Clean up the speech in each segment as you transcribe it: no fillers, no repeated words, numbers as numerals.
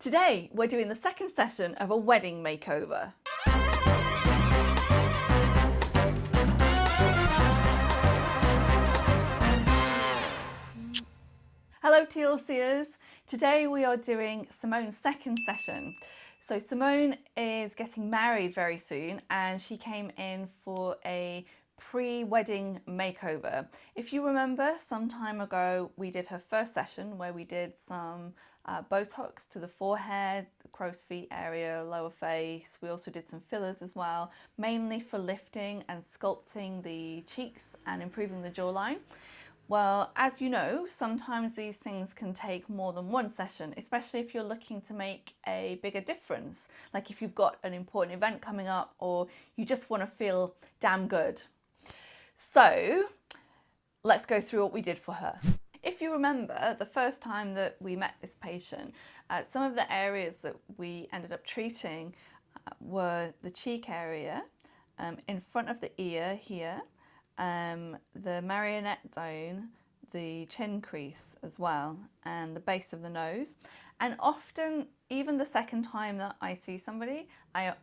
Today we're doing the second session of a wedding makeover. Hello TLCers, today we are doing Simone's second session. So Simone is getting married very soon and she came in for a pre-wedding makeover. If you remember, some time ago we did her first session where we did some Botox to the forehead, the crow's feet area, lower face. We also did some fillers as well, mainly for lifting and sculpting the cheeks and improving the jawline. Well, as you know, sometimes these things can take more than one session, especially if you're looking to make a bigger difference, like if you've got an important event coming up or you just want to feel damn good. So let's go through what we did for her. If you remember, the first time that we met this patient, some of the areas that we ended up treating were the cheek area, in front of the ear here, the marionette zone, the chin crease as well, and the base of the nose. And often, even the second time that I see somebody, I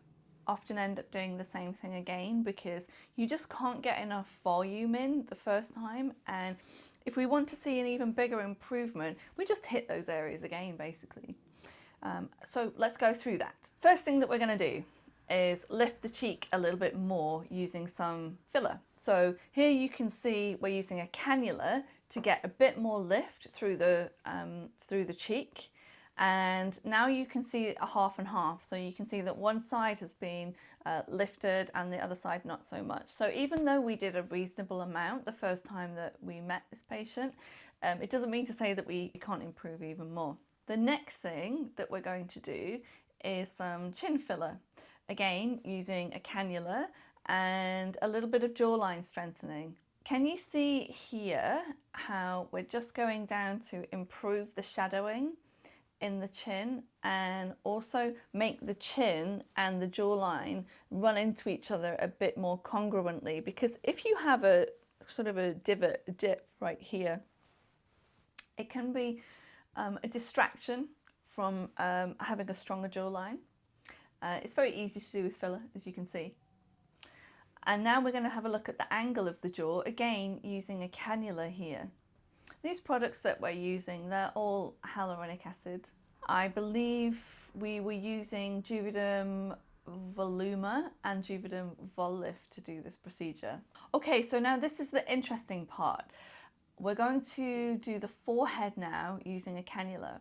often end up doing the same thing again because you just can't get enough volume in the first time, and if we want to see an even bigger improvement, we just hit those areas again basically. So let's go through that. First thing that we're going to do is lift the cheek a little bit more using some filler. So here you can see we're using a cannula to get a bit more lift through the cheek. And now you can see a half and half. So you can see that one side has been lifted and the other side not so much. So even though we did a reasonable amount the first time that we met this patient, it doesn't mean to say that we can't improve even more. The next thing that we're going to do is some chin filler. Again, using a cannula and a little bit of jawline strengthening. Can you see here how we're just going down to improve the shadowing in the chin and also make the chin and the jawline run into each other a bit more congruently? Because if you have a sort of a dip right here, it can be a distraction from having a stronger jawline. It's very easy to do with filler, as you can see. And now we're going to have a look at the angle of the jaw, again using a cannula here. These products that we're using, they're all hyaluronic acid. I believe we were using Juvederm Voluma and Juvederm Vollift to do this procedure. Okay, so now this is the interesting part. We're going to do the forehead now using a cannula.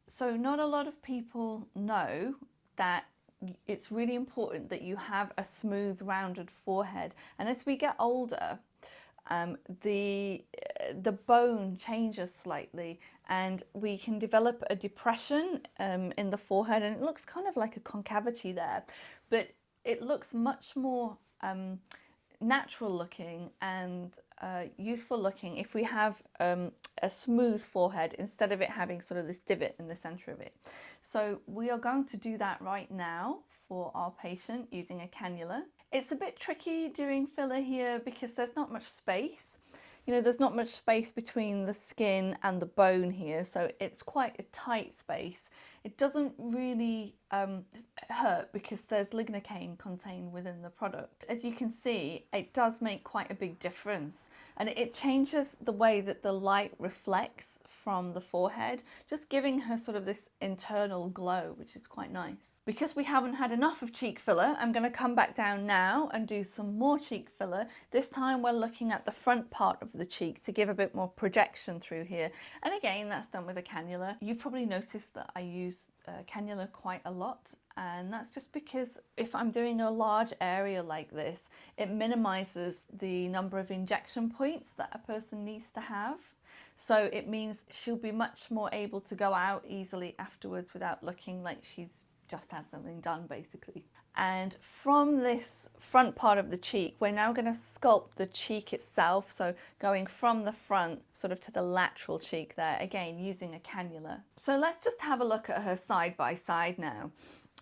So not a lot of people know that it's really important that you have a smooth, rounded forehead. And as we get older, the bone changes slightly and we can develop a depression in the forehead, and it looks kind of like a concavity there, but it looks much more natural looking and useful looking if we have a smooth forehead instead of it having sort of this divot in the center of it. So we are going to do that right now for our patient using a cannula. It's a bit tricky doing filler here because there's not much space. You know, there's not much space between the skin and the bone here, so it's quite a tight space. It doesn't really hurt because there's lignocaine contained within the product. As you can see, it does make quite a big difference, and it changes the way that the light reflects from the forehead, just giving her sort of this internal glow, which is quite nice. Because we haven't had enough of cheek filler, I'm going to come back down now and do some more cheek filler. This time we're looking at the front part of the cheek to give a bit more projection through here. And again, that's done with a cannula. You've probably noticed that I use cannula quite a lot, and that's just because if I'm doing a large area like this, it minimizes the number of injection points that a person needs to have. So it means she'll be much more able to go out easily afterwards without looking like she's just had something done basically. And from this front part of the cheek, we're now going to sculpt the cheek itself, so going from the front sort of to the lateral cheek there, again using a cannula. So let's just have a look at her side by side now.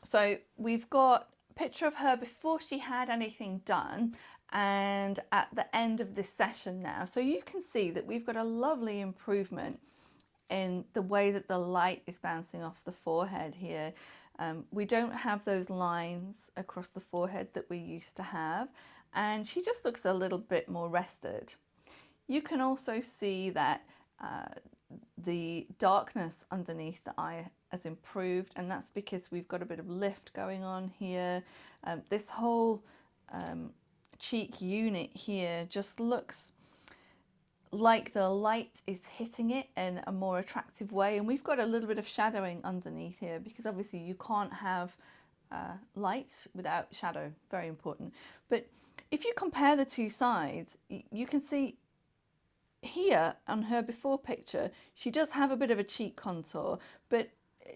So we've got a picture of her before she had anything done and at the end of this session now. So you can see that we've got a lovely improvement in the way that the light is bouncing off the forehead here. We don't have those lines across the forehead that we used to have, and she just looks a little bit more rested. You can also see that the darkness underneath the eye has improved, and that's because we've got a bit of lift going on here. This whole cheek unit here just looks like the light is hitting it in a more attractive way, and we've got a little bit of shadowing underneath here because obviously you can't have light without shadow, very important. But if you compare the two sides, you can see here on her before picture, she does have a bit of a cheek contour, but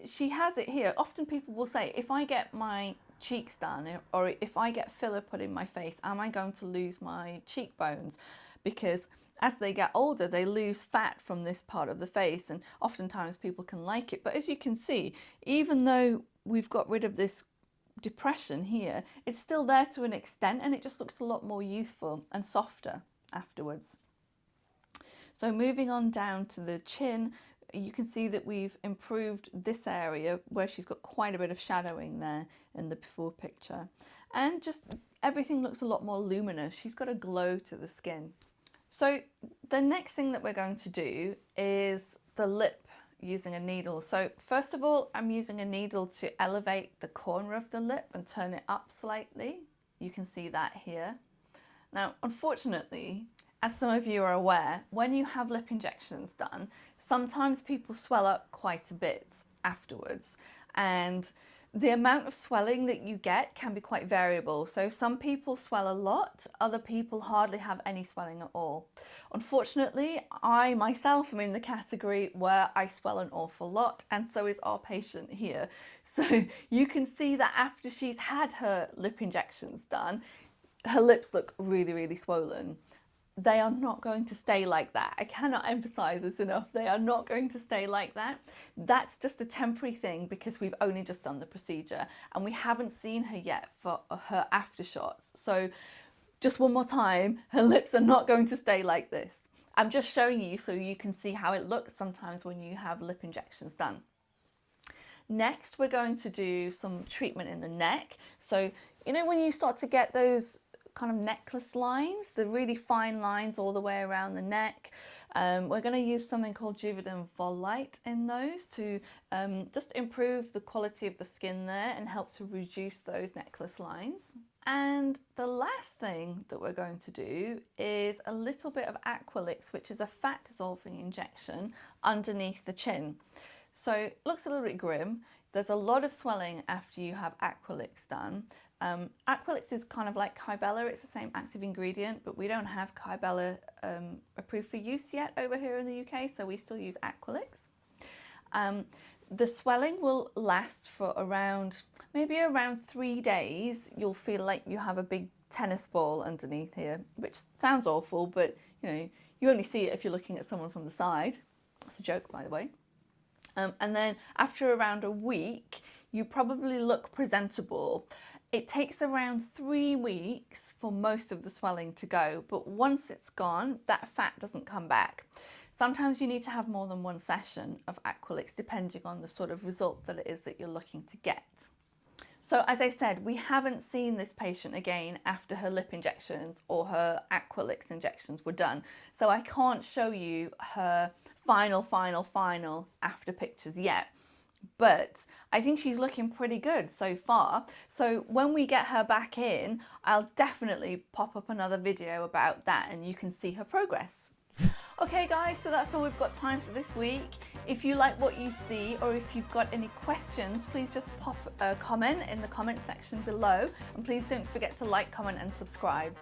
she has it here. Often people will say, if I get my cheeks done or if I get filler put in my face, am I going to lose my cheekbones? Because as they get older, they lose fat from this part of the face, and oftentimes people can like it. But as you can see, even though we've got rid of this depression here, it's still there to an extent, and it just looks a lot more youthful and softer afterwards. So moving on down to the chin, you can see that we've improved this area where she's got quite a bit of shadowing there in the before picture. And just everything looks a lot more luminous. She's got a glow to the skin. So the next thing that we're going to do is the lip using a needle. So first of all, I'm using a needle to elevate the corner of the lip and turn it up slightly. You can see that here. Now, unfortunately, as some of you are aware, when you have lip injections done, sometimes people swell up quite a bit afterwards, and the amount of swelling that you get can be quite variable. So some people swell a lot, other people hardly have any swelling at all. Unfortunately, I myself am in the category where I swell an awful lot, and so is our patient here. So you can see that after she's had her lip injections done, her lips look really, really swollen. They are not going to stay like that. I cannot emphasize this enough. They are not going to stay like that. That's just a temporary thing because we've only just done the procedure and we haven't seen her yet for her after shots. So just one more time, her lips are not going to stay like this. I'm just showing you so you can see how it looks sometimes when you have lip injections done. Next, we're going to do some treatment in the neck. So, you know, when you start to get those kind of necklace lines, the really fine lines all the way around the neck, we're going to use something called Juvederm Volite in those to just improve the quality of the skin there and help to reduce those necklace lines. And the last thing that we're going to do is a little bit of Aqualix, which is a fat dissolving injection underneath the chin. So it looks a little bit grim. There's a lot of swelling after you have Aqualix done. Aqualix is kind of like Kybella, it's the same active ingredient, but we don't have Kybella approved for use yet over here in the UK, so we still use Aqualix. The swelling will last for maybe around 3 days. You'll feel like you have a big tennis ball underneath here, which sounds awful, but you know, you only see it if you're looking at someone from the side. That's a joke, by the way. And then after around a week, you probably look presentable. It takes around 3 weeks for most of the swelling to go, but once it's gone, that fat doesn't come back. Sometimes you need to have more than one session of Aqualix depending on the sort of result that it is that you're looking to get. So as I said, we haven't seen this patient again after her lip injections or her Aqualix injections were done. So I can't show you her final after pictures yet. But I think she's looking pretty good so far. So when we get her back in, I'll definitely pop up another video about that and you can see her progress. Okay guys, so that's all we've got time for this week. If you like what you see or if you've got any questions, please just pop a comment in the comment section below, and please don't forget to like, comment and subscribe.